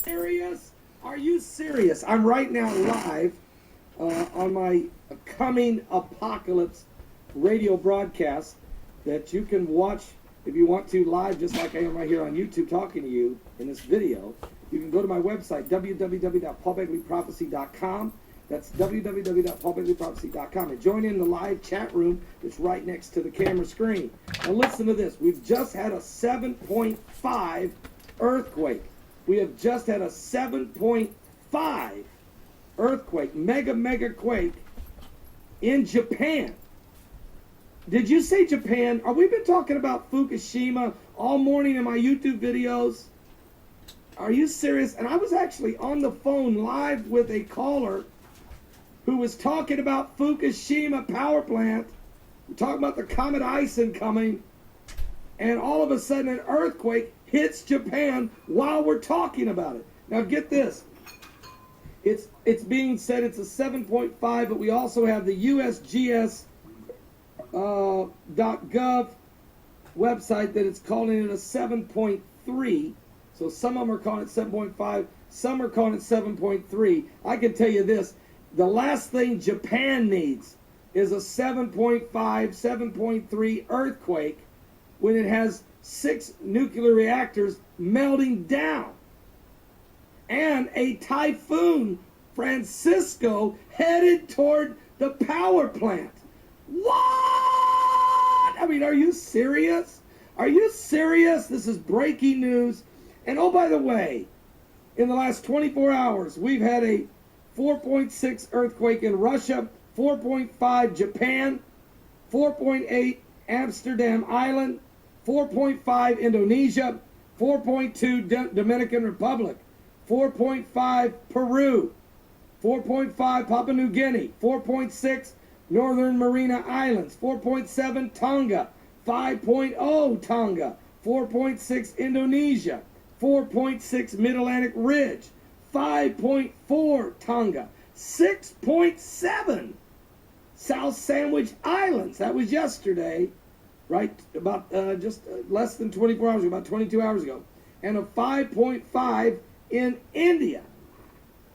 serious? Are you serious? I'm right now live on my coming apocalypse radio broadcast that you can watch if you want to live, just like I am right here on YouTube talking to you in this video. You can go to my website, www.paulbegleyprophecy.com. That's www.paulbegleyprophecy.com, and join in the live chat room that's right next to the camera screen. Now listen to this. We've just had a 7.5 earthquake. We have just had a 7.5 earthquake, mega quake in Japan. Did you say Japan? We've been talking about Fukushima all morning in my YouTube videos. Are you serious? And I was actually on the phone live with a caller who was talking about Fukushima power plant. We're talking about the comet Ison coming, and all of a sudden an earthquake hits Japan while we're talking about it. Now get this. It's being said it's a 7.5, but we also have the USGS.gov website that it's calling it a 7.3. So some of them are calling it 7.5, some are calling it 7.3. I can tell you this, the last thing Japan needs is a 7.5, 7.3 earthquake when it has 6 nuclear reactors melting down. And a typhoon, Francisco, headed toward the power plant. What? I mean, are you serious? Are you serious? This is breaking news. And oh, by the way, in the last 24 hours, we've had a 4.6 earthquake in Russia, 4.5 Japan, 4.8 Amsterdam Island, 4.5 Indonesia, 4.2 Dominican Republic, 4.5 Peru, 4.5 Papua New Guinea, 4.6 Northern Mariana Islands, 4.7 Tonga, 5.0 Tonga, 4.6 Indonesia, 4.6 Mid-Atlantic Ridge, 5.4 Tonga, 6.7 South Sandwich Islands. That was yesterday, right? About just less than 24 hours ago, about 22 hours ago. And a 5.5 in India.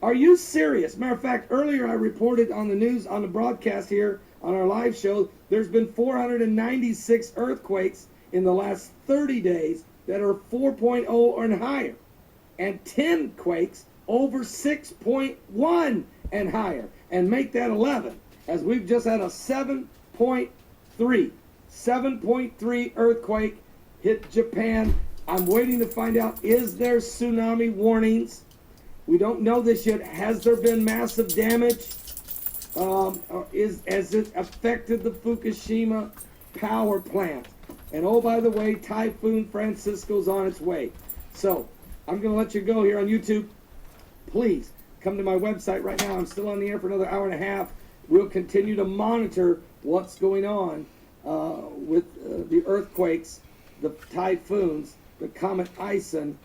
Are you serious? Matter of fact, earlier I reported on the news, on the broadcast here, on our live show, there's been 496 earthquakes in the last 30 days that are 4.0 and higher, and 10 quakes over 6.1 and higher, and make that 11, as we've just had a 7.3 earthquake hit Japan. I'm waiting to find out, is there tsunami warnings? We don't know this yet. Has there been massive damage? Has it affected the Fukushima power plant? And oh, by the way, Typhoon Francisco's on its way. So I'm going to let you go here on YouTube. Please come to my website right now. I'm still on the air for another hour and a half. We'll continue to monitor what's going on with the earthquakes, the typhoons, the comet Ison,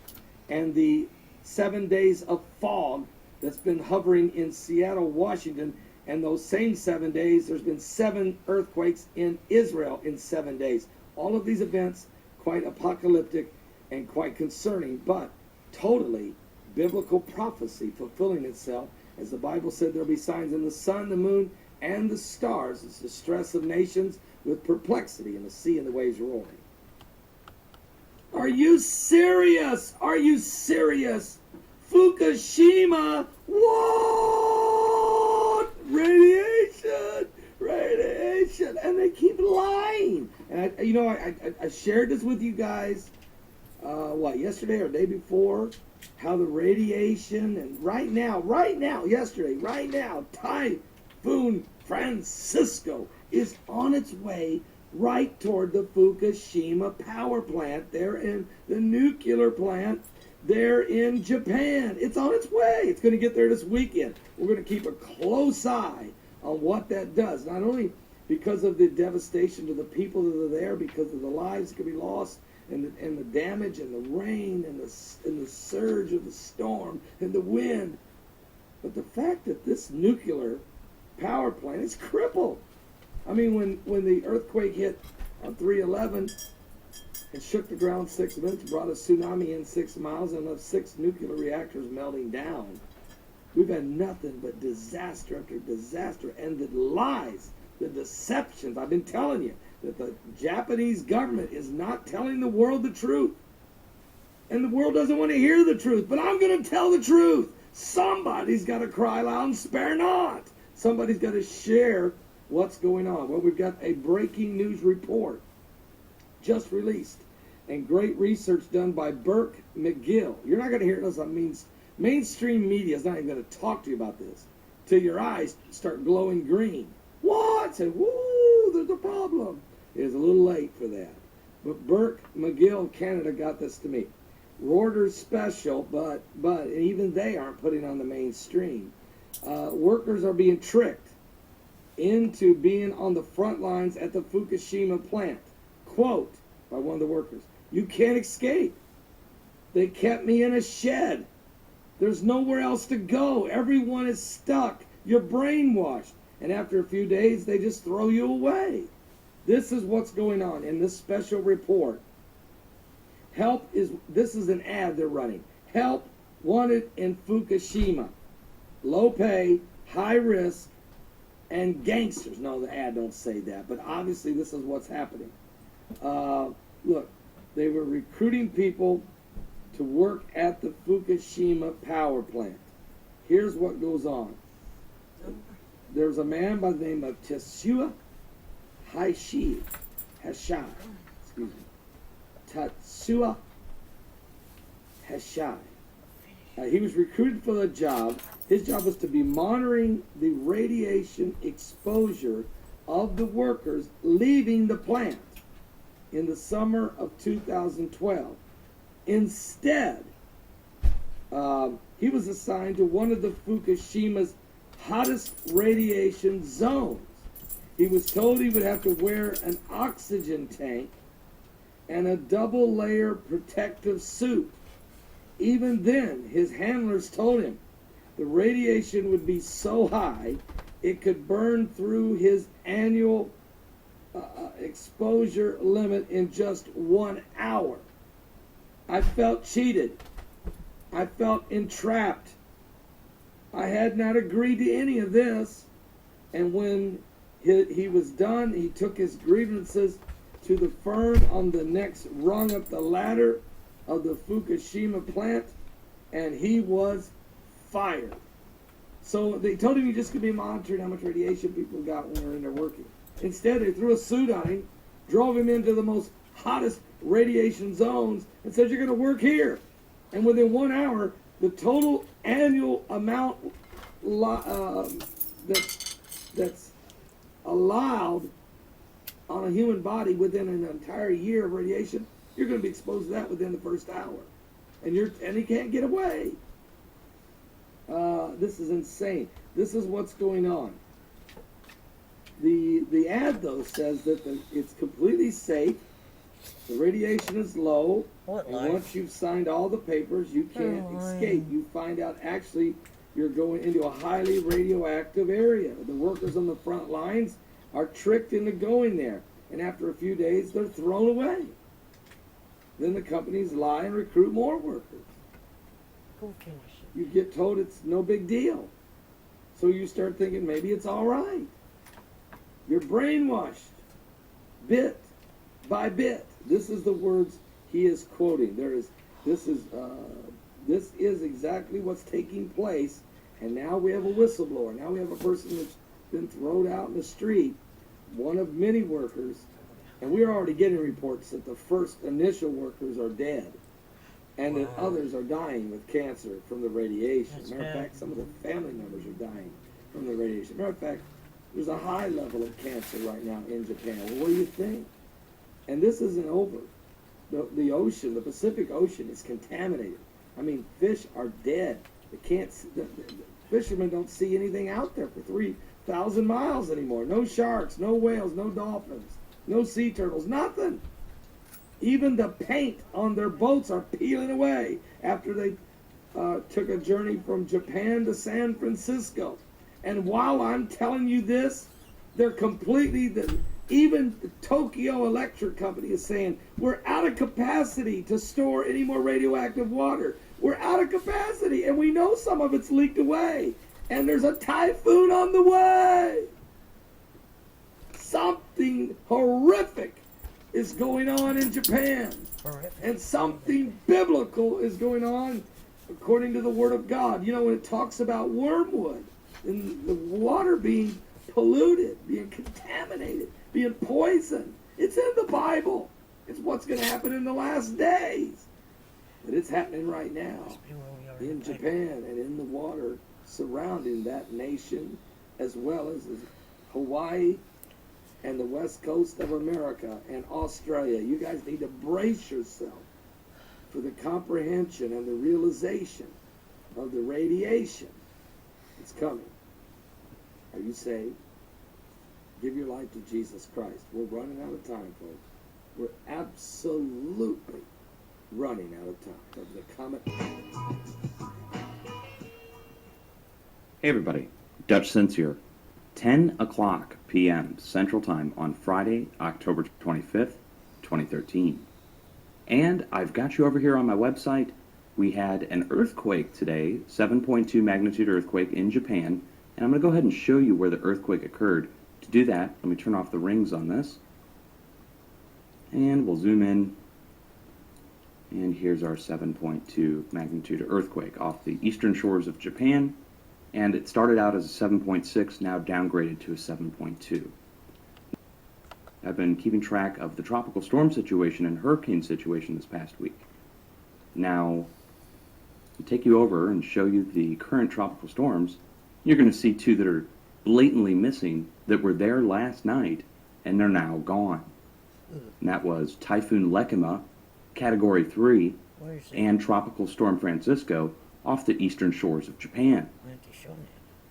and the 7 days of fog that's been hovering in Seattle, Washington. And those same 7 days, there's been 7 earthquakes in Israel in 7 days. All of these events, quite apocalyptic and quite concerning, but totally biblical prophecy fulfilling itself. As the Bible said, there'll be signs in the sun, the moon, and the stars. It's the stress of nations with perplexity in the sea and the waves roaring. Are you serious? Are you serious? Fukushima, what? Radiation, and they keep lying. And I shared this with you guys, yesterday or day before, how the radiation, and right now, Typhoon Francisco is on its way right toward the Fukushima power plant. They're in the nuclear plant. They're in Japan. It's on its way. It's going to get there this weekend. We're going to keep a close eye on what that does. Not only because of the devastation to the people that are there, because of the lives that could be lost, and the damage, and the rain, and the surge of the storm, and the wind, but the fact that this nuclear power plant is crippled. I mean, when the earthquake hit on 3/11, and shook the ground 6 minutes, brought a tsunami in 6 miles, and left 6 nuclear reactors melting down. We've had nothing but disaster after disaster, and the lies, the deceptions. I've been telling you that the Japanese government is not telling the world the truth. And the world doesn't want to hear the truth, but I'm going to tell the truth. Somebody's got to cry loud and spare not. Somebody's got to share what's going on. Well, we've got a breaking news report just released, and great research done by Burke McGill. You're not going to hear this on mainstream media is not even going to talk to you about this till your eyes start glowing green. What? Say, woo, there's a problem. It is a little late for that. But Burke McGill, Canada, got this to me. Reuters special, but even they aren't putting on the mainstream. Workers are being tricked into being on the front lines at the Fukushima plant. Quote by one of the workers, "You can't escape. They kept me in a shed. There's nowhere else to go. Everyone is stuck. You're brainwashed. And after a few days, they just throw you away." This is what's going on in this special report. This is an ad they're running. Help wanted in Fukushima. Low pay, high risk, and gangsters. No, the ad don't say that, but obviously this is what's happening. Look, they were recruiting people to work at the Fukushima power plant. Here's what goes on. There's a man by the name of Tetsuya Hashai. Tetsuya Hashai. He was recruited for the job. His job was to be monitoring the radiation exposure of the workers leaving the plant in the summer of 2012. Instead, he was assigned to one of the Fukushima's hottest radiation zones. He was told he would have to wear an oxygen tank and a double-layer protective suit. Even then, his handlers told him the radiation would be so high it could burn through his annual exposure limit in just 1 hour. I felt cheated. I felt entrapped. I had not agreed to any of this. And when he was done, he took his grievances to the firm on the next rung up the ladder of the Fukushima plant, and he was fired. So they told him he just could be monitoring how much radiation people got when they were in there working. Instead, they threw a suit on him, drove him into the most hottest radiation zones, and said, "You're going to work here." And within 1 hour, the total annual amount that's allowed on a human body within an entire year of radiation, you're going to be exposed to that within the first hour, and he can't get away. This is insane. This is what's going on. The ad though says that it's completely safe. The radiation is low, and once you've signed all the papers, you can't escape. You find out actually you're going into a highly radioactive area. The workers on the front lines are tricked into going there, and after a few days, they're thrown away. Then the companies lie and recruit more workers. You get told it's no big deal, so you start thinking maybe it's all right. You're brainwashed, bit by bit. This is the words he is quoting. This is exactly what's taking place, and now we have a whistleblower. Now we have a person that's been thrown out in the street, one of many workers, and we're already getting reports that the first initial workers are dead, and that others are dying with cancer from the radiation. Matter of fact, some of the family members are dying from the radiation. Matter of fact, there's a high level of cancer right now in Japan. Well, what do you think? And this isn't over. The ocean, the Pacific Ocean, is contaminated. I mean, fish are dead. The fishermen don't see anything out there for 3,000 miles anymore. No sharks, no whales, no dolphins, no sea turtles, nothing. Even the paint on their boats are peeling away after they took a journey from Japan to San Francisco. And while I'm telling you this, they're completely Even the Tokyo Electric Company is saying we're out of capacity to store any more radioactive water. We're out of capacity, and we know some of it's leaked away. And there's a typhoon on the way. Something horrific is going on in Japan. And something biblical is going on according to the Word of God. You know, when it talks about wormwood and the water being polluted, being contaminated, being poisoned, it's in the Bible. It's what's going to happen in the last days. But it's happening right now in Japan and in the water surrounding that nation, as well as Hawaii and the west coast of America and Australia. You guys need to brace yourself for the comprehension and the realization of the radiation that's coming. Are you saved? Give your life to Jesus Christ. We're running out of time, folks. We're absolutely running out of time. Of the comment. Hey everybody, DUTCHSINSE here. 10 o'clock p.m. Central Time on Friday, October 25th, 2013. And I've got you over here on my website. We had an earthquake today, 7.2 magnitude earthquake in Japan, and I'm going to go ahead and show you where the earthquake occurred. To do that, let me turn off the rings on this, and we'll zoom in, and here's our 7.2 magnitude earthquake off the eastern shores of Japan. And it started out as a 7.6, now downgraded to a 7.2. I've been keeping track of the tropical storm situation and hurricane situation this past week. Now, to take you over and show you the current tropical storms, you're going to see two that are blatantly missing that were there last night, and they're now gone. And that was Typhoon Lekima, Category 3, and Tropical Storm Francisco off the eastern shores of Japan.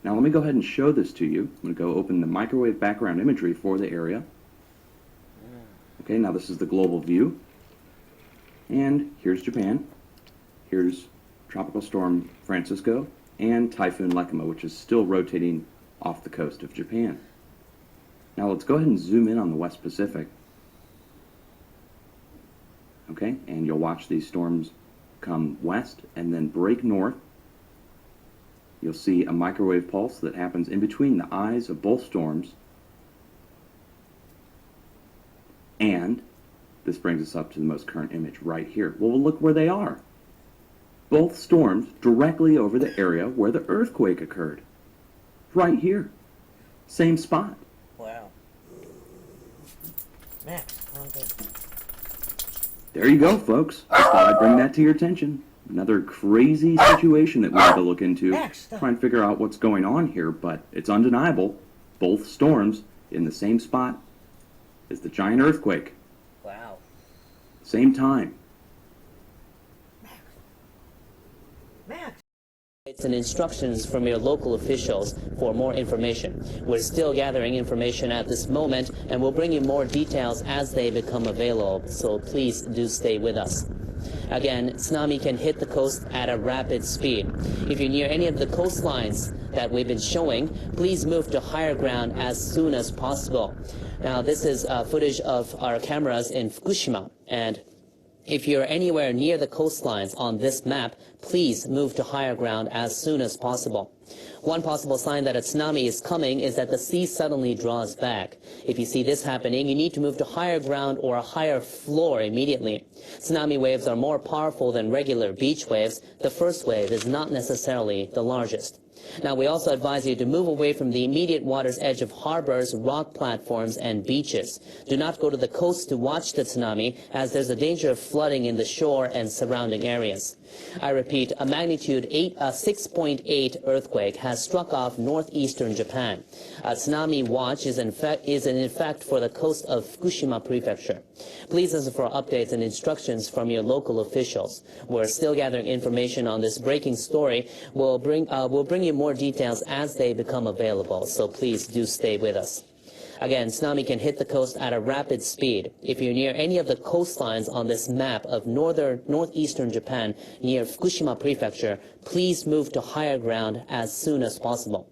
Now let me go ahead and show this to you. I'm going to go open the microwave background imagery for the area. Okay, now this is the global view. And here's Japan. Here's Tropical Storm Francisco and Typhoon Lekima, which is still rotating off the coast of Japan. Now let's go ahead and zoom in on the West Pacific. Okay, and you'll watch these storms come west and then break north. You'll see a microwave pulse that happens in between the eyes of both storms. And this brings us up to the most current image right here. Well, look where they are. Both storms directly over the area where the earthquake occurred. Right here. Same spot. Wow. Max, wrong thing. There you go, folks. Just thought I'd bring that to your attention. Another crazy situation that we have to look into, try and figure out what's going on here, but it's undeniable. Both storms in the same spot as the giant earthquake. Wow. Same time. Max. And instructions from your local officials for more information. We're still gathering information at this moment, and we'll bring you more details as they become available, so please do stay with us. Again, tsunami can hit the coast at a rapid speed. If you're near any of the coastlines that we've been showing, please move to higher ground as soon as possible. Now, this is footage of our cameras in Fukushima, and if you're anywhere near the coastlines on this map, please move to higher ground as soon as possible. One possible sign that a tsunami is coming is that the sea suddenly draws back. If you see this happening, you need to move to higher ground or a higher floor immediately. Tsunami waves are more powerful than regular beach waves. The first wave is not necessarily the largest. Now, we also advise you to move away from the immediate water's edge of harbors, rock platforms, and beaches. Do not go to the coast to watch the tsunami, as there's a danger of flooding in the shore and surrounding areas. I repeat, a magnitude 6.8 earthquake has struck off northeastern Japan. A tsunami watch is in fact for the coast of Fukushima Prefecture. Please listen for updates and instructions from your local officials. We're still gathering information on this breaking story. We'll bring you more details as they become available, so please do stay with us. Again, tsunami can hit the coast at a rapid speed. If you're near any of the coastlines on this map of northeastern Japan near Fukushima Prefecture, please move to higher ground as soon as possible.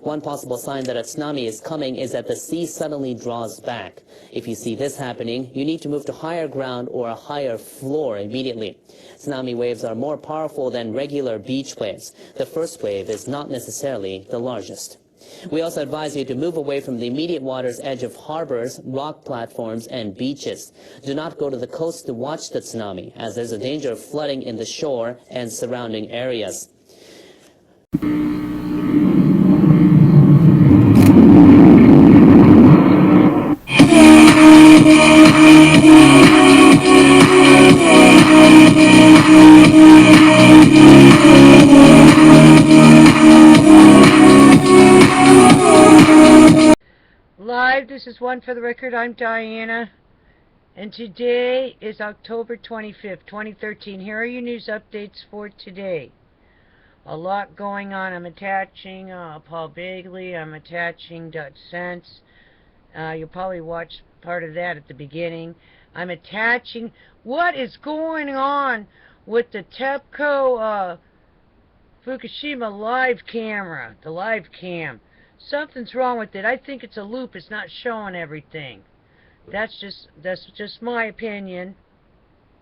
One possible sign that a tsunami is coming is that the sea suddenly draws back. If you see this happening, you need to move to higher ground or a higher floor immediately. Tsunami waves are more powerful than regular beach waves. The first wave is not necessarily the largest. We also advise you to move away from the immediate water's edge of harbors, rock platforms, and beaches. Do not go to the coast to watch the tsunami, as there's a danger of flooding in the shore and surrounding areas. Live, this is One for the Record. I'm Diana, and today is October 25th, 2013. Here are your news updates for today. A lot going on. I'm attaching Paul Begley. I'm attaching DUTCHSINSE. You'll probably watch part of that at the beginning. I'm attaching what is going on with the TEPCO Fukushima live camera, the live cam. Something's wrong with it. I think it's a loop. It's not showing everything. That's just my opinion.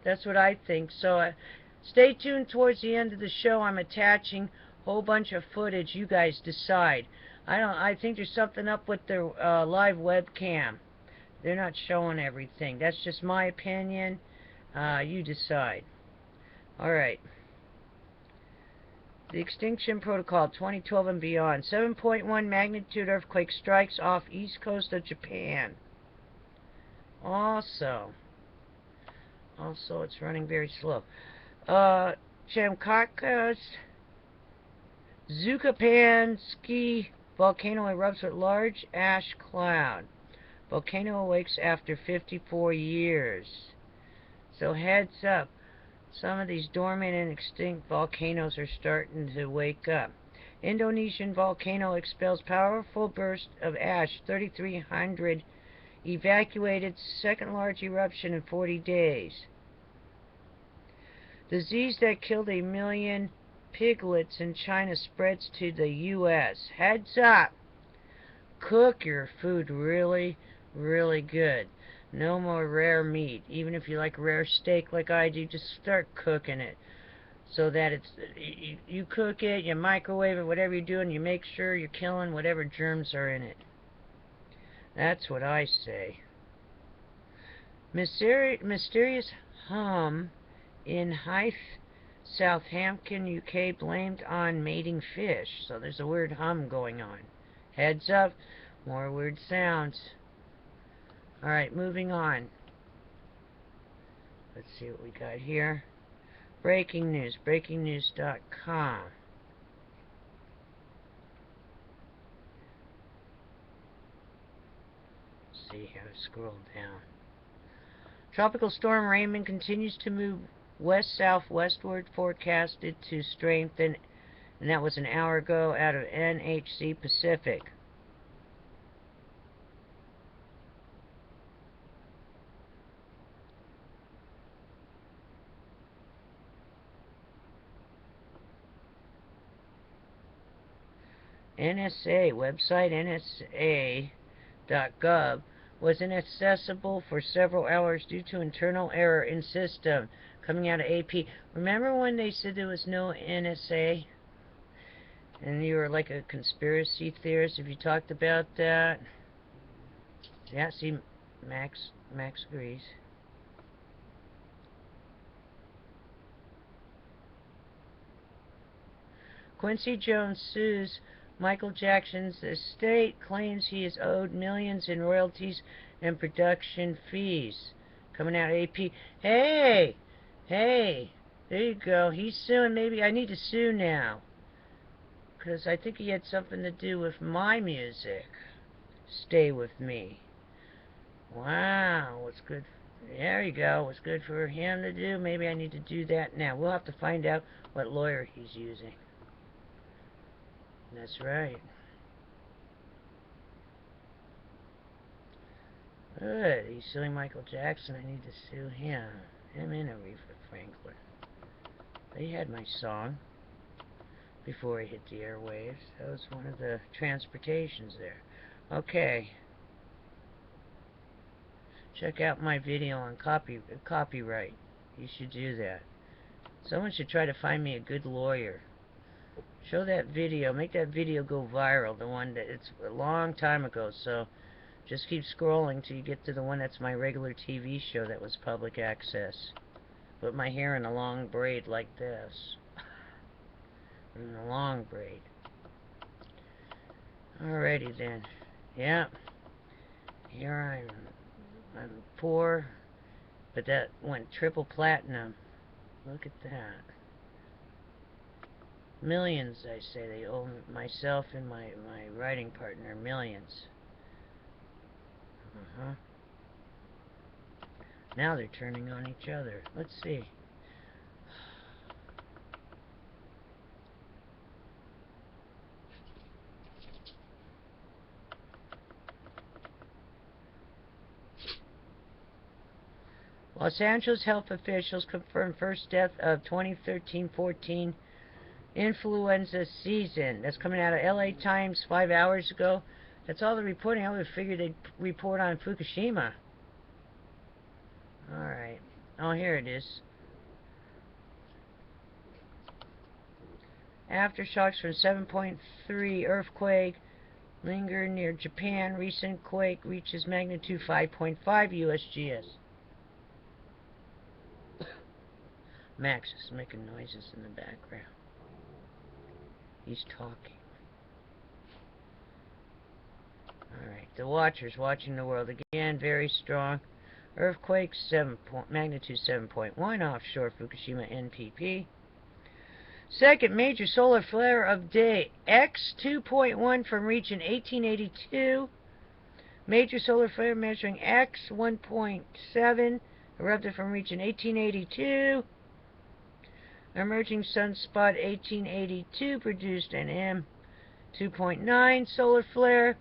That's what I think. So stay tuned towards the end of the show. I'm attaching a whole bunch of footage. You guys decide. I think there's something up with their live webcam. They're not showing everything. That's just my opinion. You decide. All right. The Extinction Protocol 2012 and beyond. 7.1 magnitude earthquake strikes off east coast of Japan. Also, it's running very slow. Chamkaka's Zukapanski volcano erupts with large ash cloud. Volcano awakes after 54 years. So heads up. Some of these dormant and extinct volcanoes are starting to wake up. Indonesian volcano expels powerful burst of ash. 3,300 evacuated, second large eruption in 40 days. Disease that killed 1 million piglets in China spreads to the U.S. Heads up! Cook your food really, really good. No more rare meat. Even if you like rare steak like I do, just start cooking it. So that you cook it, you microwave it, whatever you're doing, you make sure you're killing whatever germs are in it. That's what I say. Mysterious hum in Hythe, Southampton, UK, blamed on mating fish. So there's a weird hum going on. Heads up, more weird sounds. Alright, moving on. Let's see what we got here. Breaking news, breakingnews.com. See how to scroll down. Tropical storm Raymond continues to move west-southwestward, forecasted to strengthen, and that was an hour ago out of NHC Pacific. NSA website nsa.gov was inaccessible for several hours due to internal error in system. Coming out of AP. Remember when they said there was no NSA? And you were like a conspiracy theorist if you talked about that? Yeah, see, Max agrees. Quincy Jones sues Michael Jackson's estate, claims he is owed millions in royalties and production fees. Coming out AP. Hey, there you go. He's suing. Maybe I need to sue now, because I think he had something to do with my music. Stay with me. Wow, what's good? There you go. What's good for him to do? Maybe I need to do that now. We'll have to find out what lawyer he's using. That's right. Good. He's suing Michael Jackson. I need to sue him. Him and Aretha Franklin. They had my song. before he hit the airwaves. That was one of the transportations there. Okay. Check out my video on copyright. You should do that. Someone should try to find me a good lawyer. Show that video. Make that video go viral. The one that it's a long time ago. So just keep scrolling till you get to the one that's my regular TV show that was public access. Put my hair in a long braid like this. In a long braid. Alrighty then. Yeah. Here I'm poor, but that went triple platinum. Look at that. Millions, I say. They owe myself and my writing partner millions. Now they're turning on each other. Let's see. Los Angeles health officials confirmed first death of 2013-14 influenza season. That's coming out of LA Times 5 hours ago. That's all the reporting. I would have figured they'd report on Fukushima. Alright. Oh, here it is. Aftershocks from 7.3 earthquake linger near Japan. Recent quake reaches magnitude 5.5 USGS. Max is making noises in the background. He's talking. Alright, the watchers watching the world again, very strong. Earthquake, magnitude 7.1 offshore Fukushima NPP. Second major solar flare of day, X 2.1 from region 1882. Major solar flare measuring X 1.7 erupted from region 1882. Emerging sunspot 1882 produced an M 2.9 solar flare.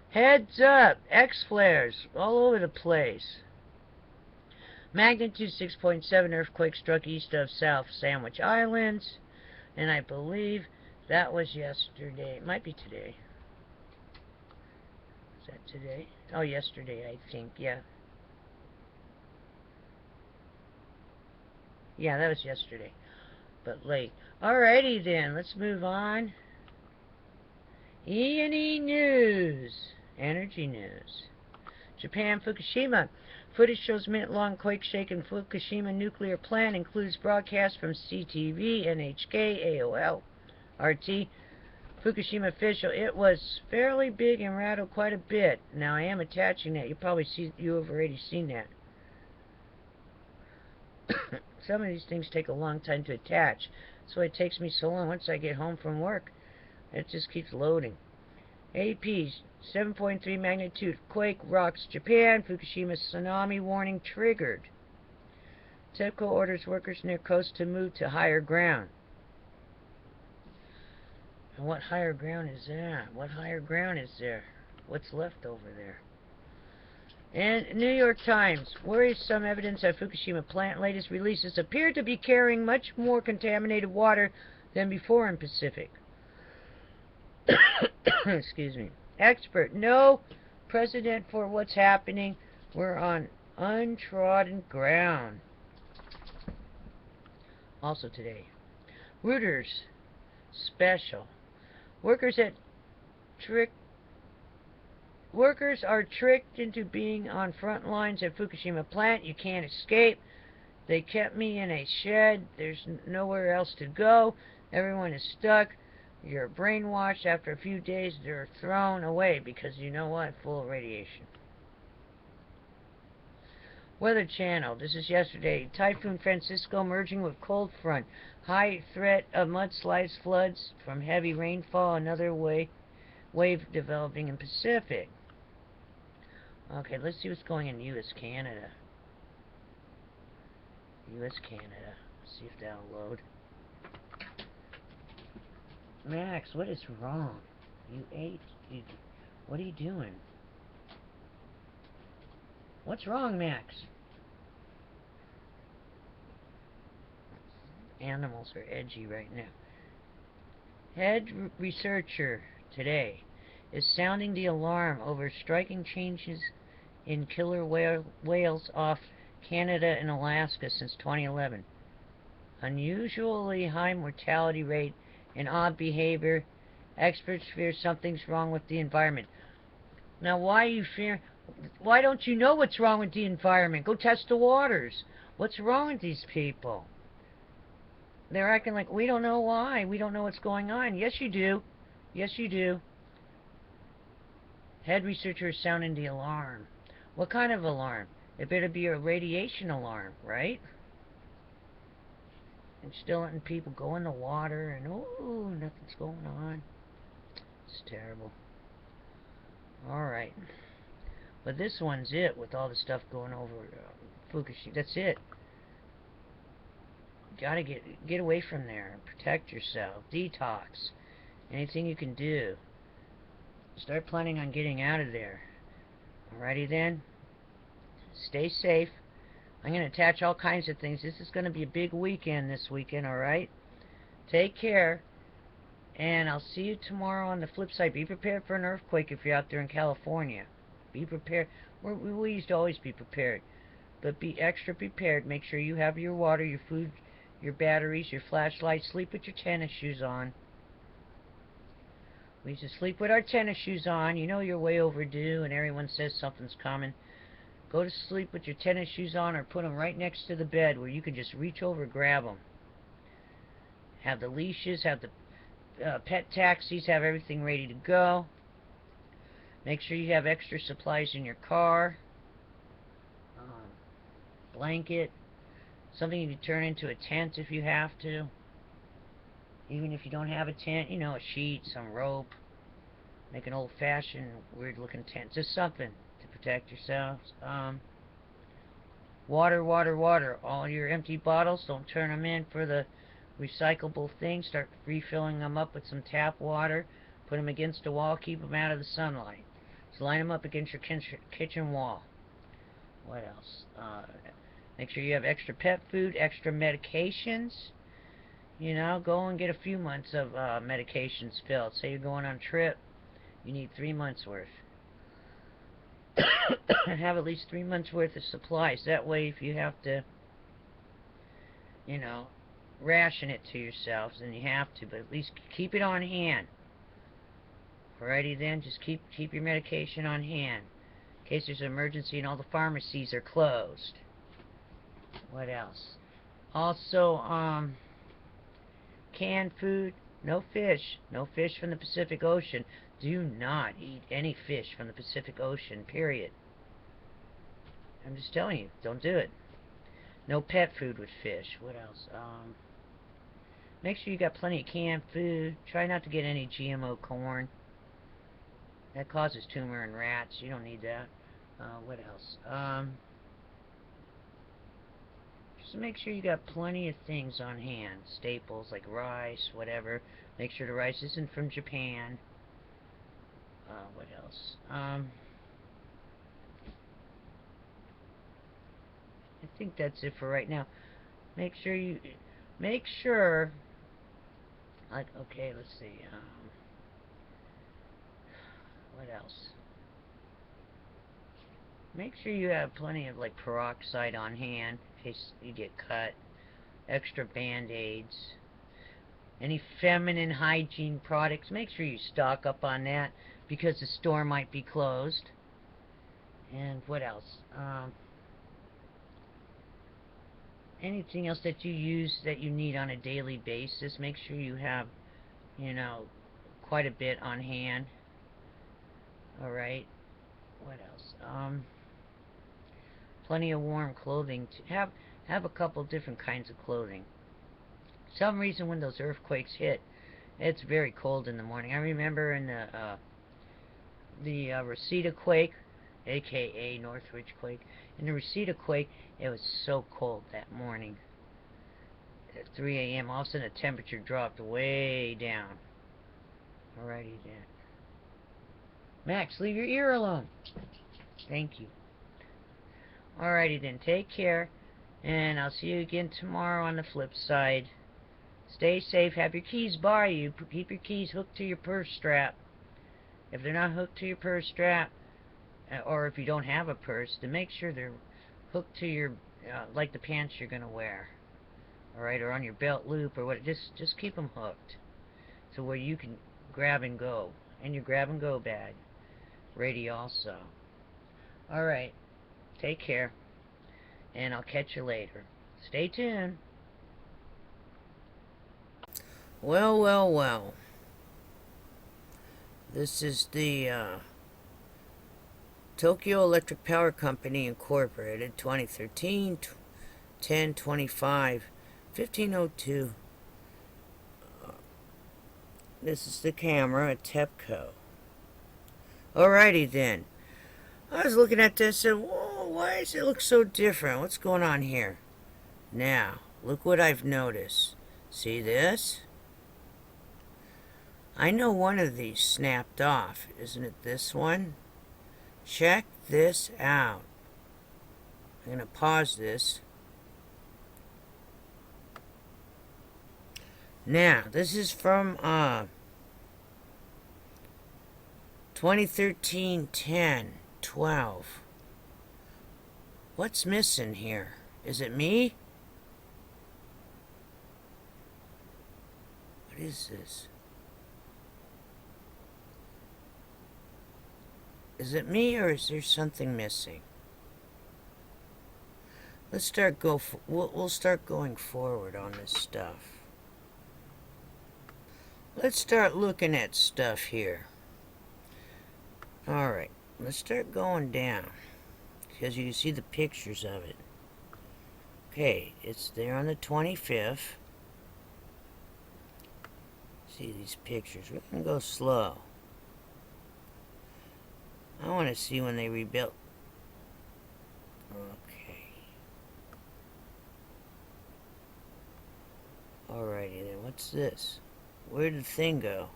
Heads up, X flares all over the place. Magnitude 6.7 earthquake struck east of South Sandwich Islands, and I believe that was yesterday. It might be today. Is that today? Oh, yesterday, I think. Yeah. Yeah, that was yesterday. But late. Alrighty then, let's move on. E&E News. Energy news. Japan, Fukushima. Footage shows minute-long quake-shaken Fukushima nuclear plant. Includes broadcasts from CTV, NHK, AOL, RT. Fukushima official. It was fairly big and rattled quite a bit. Now I am attaching that. You have already seen that. Some of these things take a long time to attach. So it takes me so long. Once I get home from work, it just keeps loading. AP 7.3 magnitude quake rocks Japan. Fukushima tsunami warning triggered. TEPCO orders workers near coast to move to higher ground. And what higher ground is that? What higher ground is there? What's left over there? And New York Times, worrisome evidence at Fukushima plant. Latest releases appear to be carrying much more contaminated water than before in Pacific. Excuse me. Expert, no precedent for what's happening. We're on untrodden ground. Also today, Reuters special. Workers are tricked into being on front lines at Fukushima plant. You can't escape. They kept me in a shed. There's nowhere else to go. Everyone is stuck. You're brainwashed. After a few days, they're thrown away because you know what? Full of radiation. Weather Channel. This is yesterday. Typhoon Francisco merging with cold front. High threat of mudslides, floods from heavy rainfall. Another wave developing in Pacific. Okay, let's see what's going in U.S. Canada. U.S. Canada. Let's see if that'll load. Max, what is wrong? What are you doing? What's wrong, Max? Animals are edgy right now. researcher today is sounding the alarm over striking changes in killer whales off Canada and Alaska since 2011. Unusually high mortality rate and odd behavior. Experts fear something's wrong with the environment. Now, why don't you know what's wrong with the environment? Go test the waters. What's wrong with these people? They're acting like we don't know why. We don't know what's going on. Yes, you do. Yes, you do. Head researcher is sounding the alarm. What kind of alarm? It better be a radiation alarm, right? And still letting people go in the water and, oh, nothing's going on. It's terrible. Alright. But this one's it with all the stuff going over Fukushima. That's it. Gotta get away from there and protect yourself. Detox. Anything you can do. Start planning on getting out of there. Alrighty then. Stay safe. I'm going to attach all kinds of things. This is going to be a big weekend this weekend, alright? Take care. And I'll see you tomorrow on the flip side. Be prepared for an earthquake if you're out there in California. Be prepared. We used to always be prepared. But be extra prepared. Make sure you have your water, your food, your batteries, your flashlight. Sleep with your tennis shoes on. We used to sleep with our tennis shoes on. You know you're way overdue and everyone says something's coming. Go to sleep with your tennis shoes on or put them right next to the bed where you can just reach over and grab them. Have the leashes, have the pet taxis, have everything ready to go. Make sure you have extra supplies in your car. Blanket. Something you can turn into a tent if you have to. Even if you don't have a tent, you know, a sheet, some rope. Make an old-fashioned, weird-looking tent. Just something to protect yourselves. Water, water, water. All your empty bottles, don't turn them in for the recyclable thing. Start refilling them up with some tap water. Put them against the wall. Keep them out of the sunlight. Just line them up against your kitchen wall. What else? Make sure you have extra pet food, extra medications. You know, go and get a few months of medications filled. Say you're going on a trip. You need 3 months worth. Have at least 3 months worth of supplies. That way, if you have to, you know, ration it to yourselves, then you have to. But at least keep it on hand. Alrighty then, just keep your medication on hand. In case there's an emergency and all the pharmacies are closed. What else? Also, canned food. No fish. No fish from the Pacific Ocean. Do not eat any fish from the Pacific Ocean, period. I'm just telling you, don't do it. No pet food with fish. What else? Make sure you got plenty of canned food. Try not to get any GMO corn. That causes tumor in rats. You don't need that. What else? Just make sure you got plenty of things on hand. Staples like rice, whatever. Make sure the rice isn't from Japan. What else? I think that's it for right now. Make sure, like, okay, let's see, what else? Make sure you have plenty of, like, peroxide on hand in case you get cut. Extra band-aids. Any feminine hygiene products, make sure you stock up on that because the store might be closed. And what else? Anything else that you use that you need on a daily basis, make sure you have, you know, quite a bit on hand. Alright. What else? Plenty of warm clothing. Have a couple different kinds of clothing. Some reason when those earthquakes hit, it's very cold in the morning. I remember in the Reseda quake, aka Northridge quake, in the Reseda quake, it was so cold that morning. At 3 a.m., all of a sudden the temperature dropped way down. Alrighty then. Max, leave your ear alone. Thank you. Alrighty then, take care, and I'll see you again tomorrow on the flip side. Stay safe. Have your keys by you. Keep your keys hooked to your purse strap. If they're not hooked to your purse strap, or if you don't have a purse, then make sure they're hooked to your, like the pants you're going to wear. Alright, or on your belt loop, or what. Just keep them hooked. So where you can grab and go. And your grab and go bag. Ready also. Alright. Take care. And I'll catch you later. Stay tuned. Well, well, well. This is the Tokyo Electric Power Company Incorporated, 2013, 10/25, 1502. This is the camera, a TEPCO. Alrighty then. I was looking at this and, whoa, why does it look so different? What's going on here? Now, look what I've noticed. See this? I know one of these snapped off. Isn't it this one? Check this out. I'm going to pause this. Now, this is from 2013, 10/12. What's missing here? Is it me? What is this? Is it me, or is there something missing? Let's start we'll start going forward on this stuff. Let's start looking at stuff here. Alright, let's start going down, because you can see the pictures of it. Okay, it's there on the 25th. See these pictures. We're going to go slow. I want to see when they rebuilt. Okay. Alrighty then, what's this? Where did the thing go?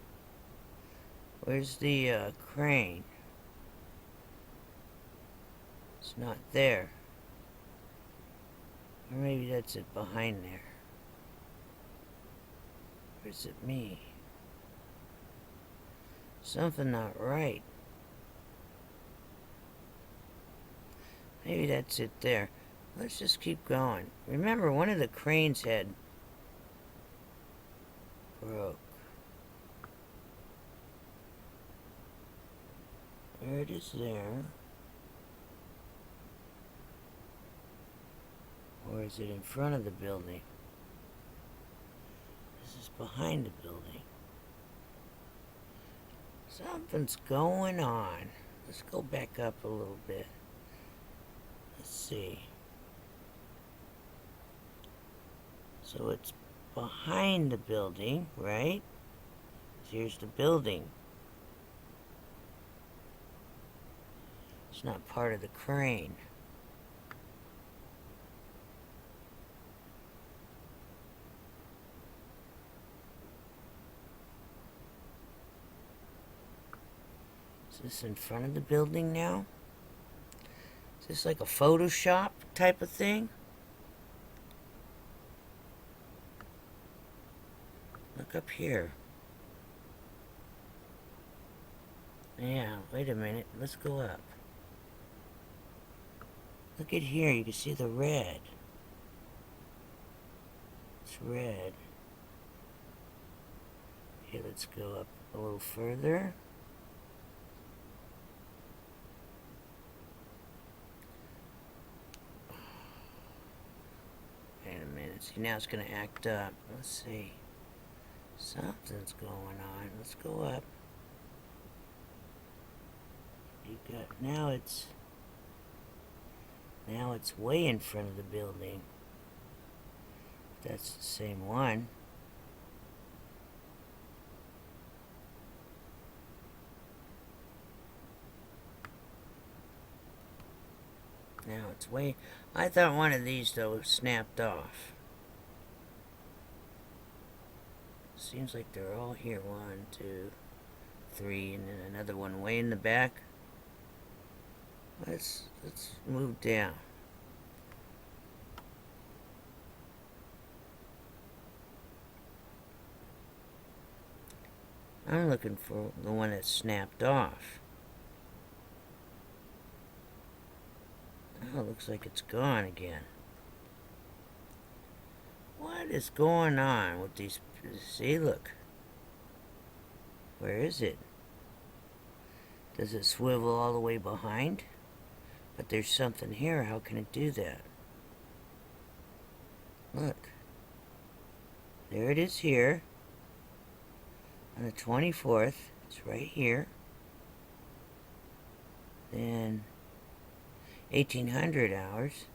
Where's the crane? It's not there. Or maybe that's it behind there. Or is it me? Something not right. Maybe that's it there. Let's just keep going. Remember, one of the cranes had broke. There it is there. Or is it in front of the building? This is behind the building. Something's going on. Let's go back up a little bit. Let's see. So it's behind the building, right? Here's the building. It's not part of the crane. Is this in front of the building now? Is this like a Photoshop type of thing? Look up here. Yeah, wait a minute. Let's go up. Look at here. You can see the red. It's red. Okay, let's go up a little further. Wait a minute. See, now it's going to act up. Let's see. Something's going on. Let's go up. You got, now it's way in front of the building. That's the same one. Now it's way... I thought one of these, though, snapped off. Seems like they're all here. 1, 2, 3, and then another one way in the back. Let's move down. I'm looking for the one that snapped off. Oh, it looks like it's gone again. What is going on with these? See, look. Where is it? Does it swivel all the way behind? But there's something here. How can it do that? Look. There it is here. On the 24th. It's right here. Then 1800 hours.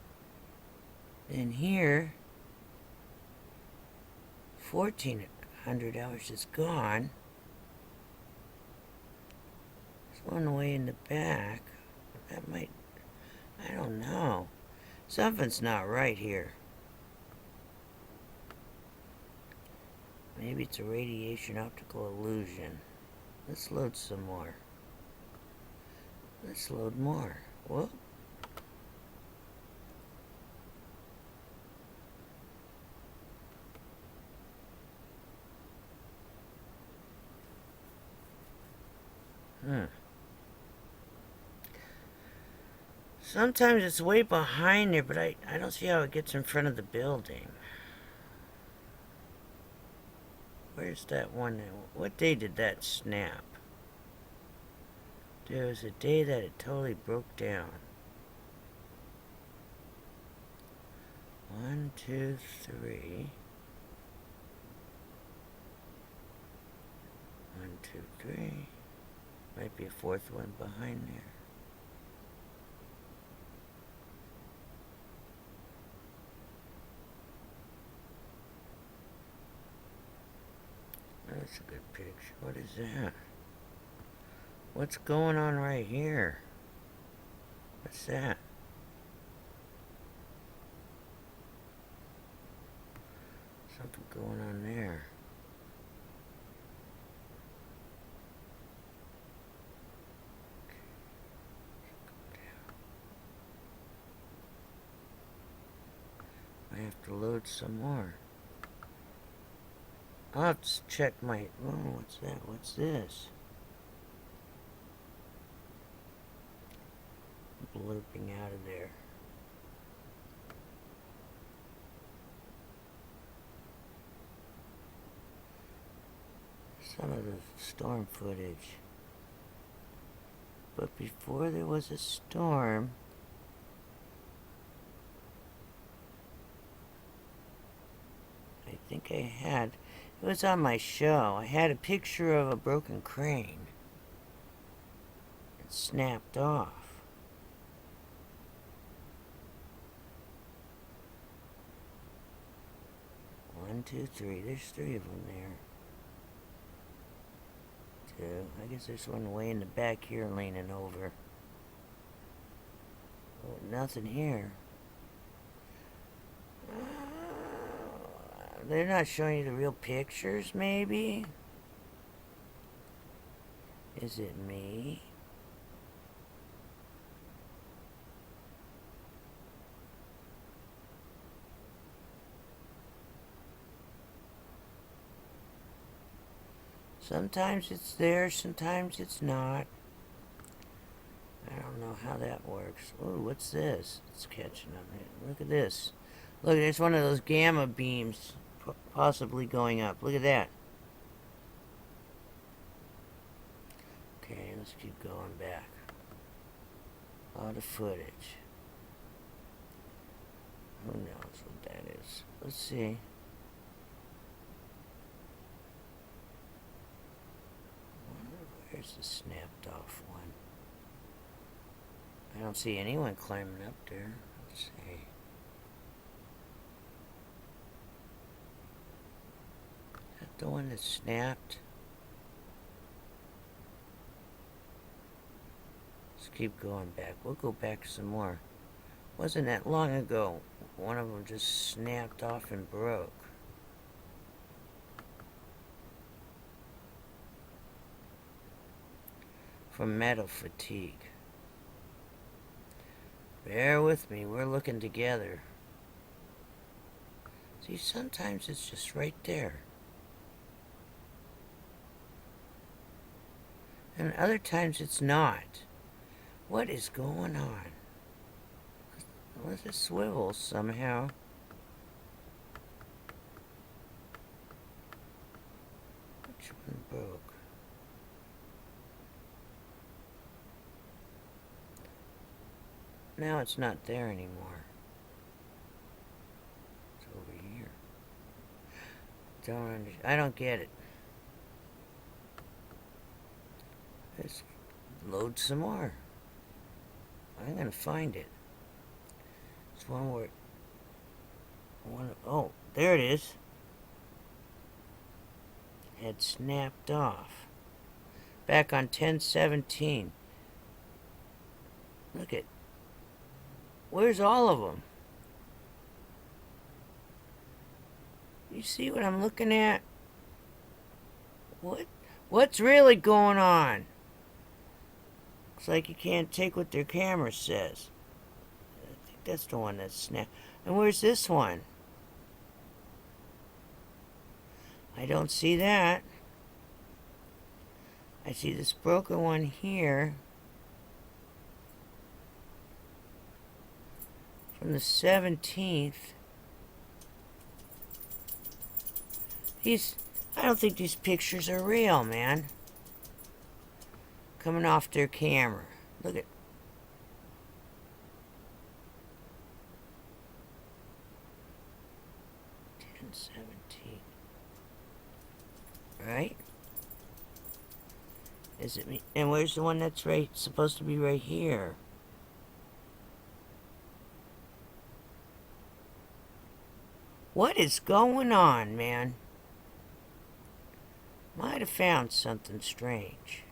Then here 1400 hours is gone. There's one way in the back. That might, I don't know. Something's not right here. Maybe it's a radiation optical illusion. Let's load some more. Let's load more. Whoa. Sometimes it's way behind there, but I don't see how it gets in front of the building. Where's that one? What day did that snap? There was a day that it totally broke down. 1, 2, 3. 1, 2, 3. Might be a fourth one behind there. That's a good picture. What is that? What's going on right here? What's that? Something going on there. I have to load some more. I'll have to check my... Oh, what's that? What's this? Looping out of there. Some of the storm footage. But before there was a storm... I think I had... It was on my show. I had a picture of a broken crane. It snapped off. 1, 2, 3. There's 3 of them there. 2. I guess there's one way in the back here leaning over. Oh, nothing here. They're not showing you the real pictures, maybe? Is it me? Sometimes it's there, sometimes it's not. I don't know how that works. Oh, what's this? It's catching on there. Look at this. Look, there's one of those gamma beams possibly going up. Look at that. Okay, let's keep going back. A lot of footage. Who knows what that is? Let's see. Where's the snapped off one? I don't see anyone climbing up there. Let's see. Is that the one that snapped? Let's keep going back. We'll go back some more. Wasn't that long ago. One of them just snapped off and broke. From metal fatigue. Bear with me, we're looking together. See, sometimes it's just right there. And other times it's not. What is going on? Unless it swivels somehow. Which one broke? Now it's not there anymore. It's over here. I don't get it. Let's load some more. I'm gonna find it. It's one where oh, there it is. Had snapped off. Back on 10/17. Look at. Where's all of them? You see what I'm looking at? What's really going on? Looks like you can't take what their camera says. I think that's the one that's snapped. And where's this one? I don't see that. I see this broken one here. From the 17th. I don't think these pictures are real, man. Coming off their camera. Look at. Right? Is it me? And where's the one that's supposed to be right here? What is going on, man? Might have found something strange.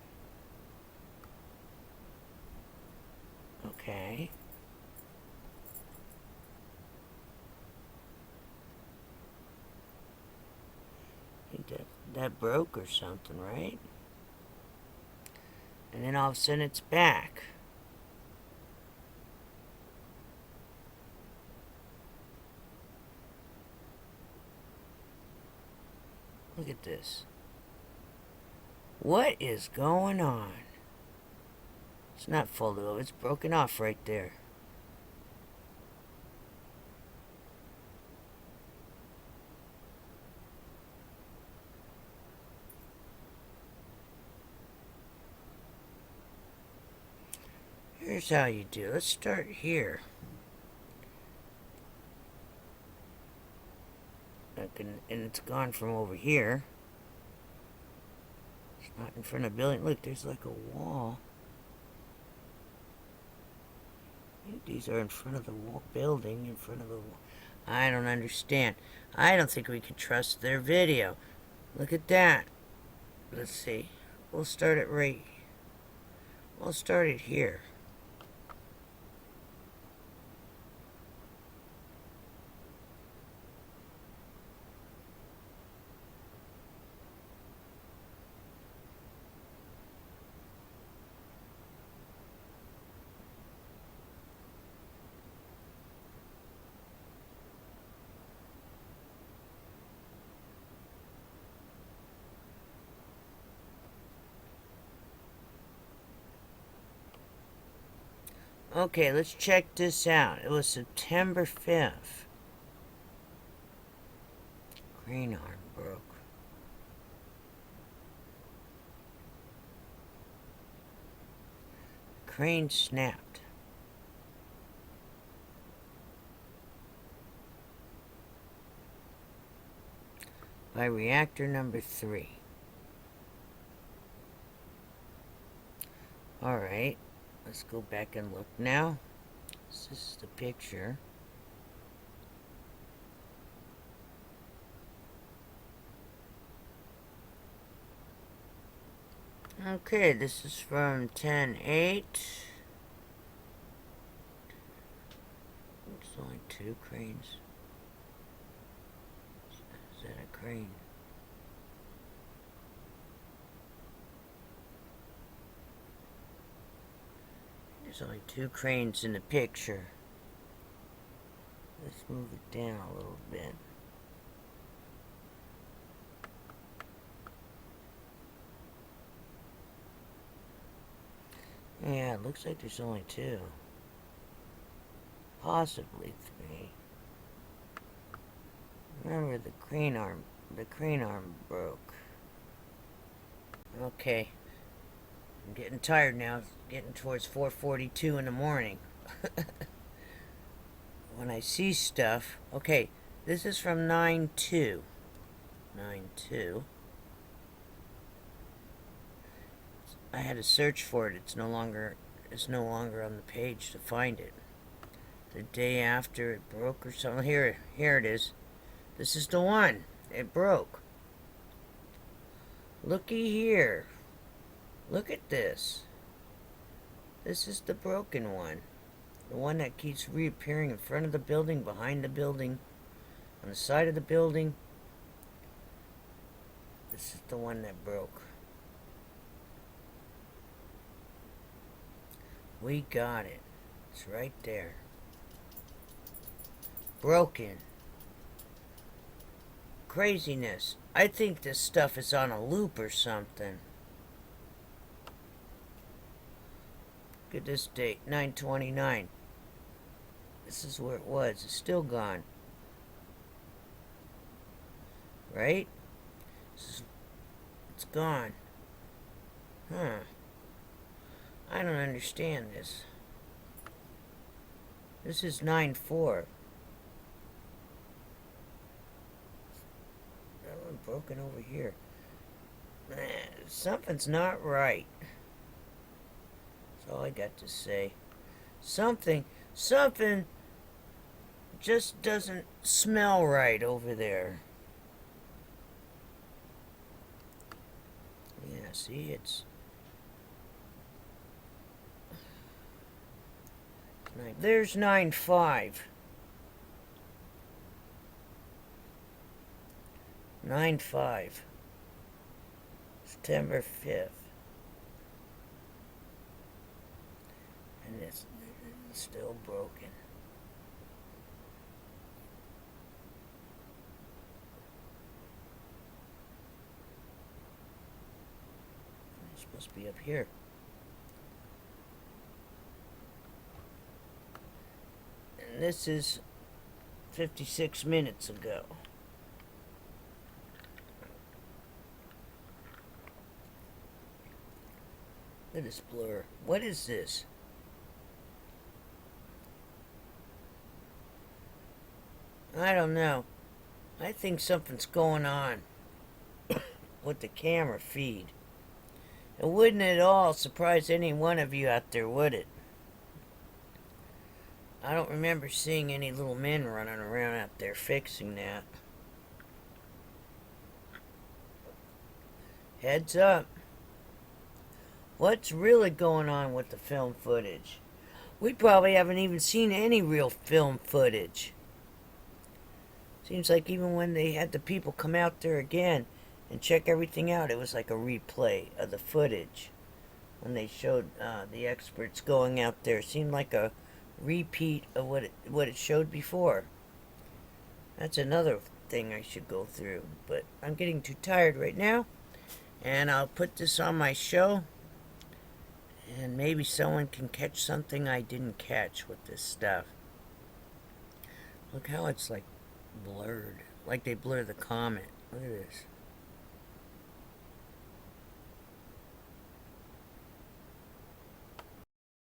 Okay. I think that broke or something, right? And then all of a sudden it's back. Look at this. What is going on? It's not folded over, it's broken off right there. Here's how you do. Let's start here. And it's gone from over here. It's not in front of the building. Look, there's like a wall. These are in front of the building, in front of the wall. I don't understand. I don't think we can trust their video. Look at that. Let's see. We'll start it right. We'll start it here. Okay, let's check this out. It was September 5th. Crane arm broke. Crane snapped. By reactor number 3. Alright. Let's go back and look now. This is the picture. Okay, this is from 10/8. There's only 2 cranes. Is that a crane? There's only 2 cranes in the picture. Let's move it down a little bit. Yeah, it looks like there's only 2. Possibly 3. Remember the crane arm broke. Okay. I'm getting tired now. It's getting towards 4:42 in the morning. When I see stuff... Okay, this is from 9/2. 9/2. I had to search for it. It's no longer on the page to find it. The day after it broke or something. Here it is. This is the one. It broke. Looky here. Look at this. This is the broken one. The one that keeps reappearing in front of the building, behind the building, on the side of the building. This is the one that broke. We got it. It's right there. Broken. Craziness. I think this stuff is on a loop or something. Look at this date, 9/29. This is where it was. It's still gone. Right? It's gone. Huh. I don't understand this. This is 9/4. That one broken over here. Something's not right. That's all I got to say. Something just doesn't smell right over there. Yeah, see, it's... There's 9/5. 9/5. September 5th. And it's still broken. It's supposed to be up here. And this is 56 minutes ago. Look at this blur. What is this? I don't know. I think something's going on with the camera feed. It wouldn't at all surprise any one of you out there, would it? I don't remember seeing any little men running around out there fixing that. Heads up. What's really going on with the film footage? We probably haven't even seen any real film footage. Seems like even when they had the people come out there again and check everything out, it was like a replay of the footage. When they showed the experts going out there, it seemed like a repeat of what it showed before. That's another thing I should go through, but I'm getting too tired right now, and I'll put this on my show, and maybe someone can catch something I didn't catch with this stuff. Look how it's like blurred, like they blur the comet. Look at this.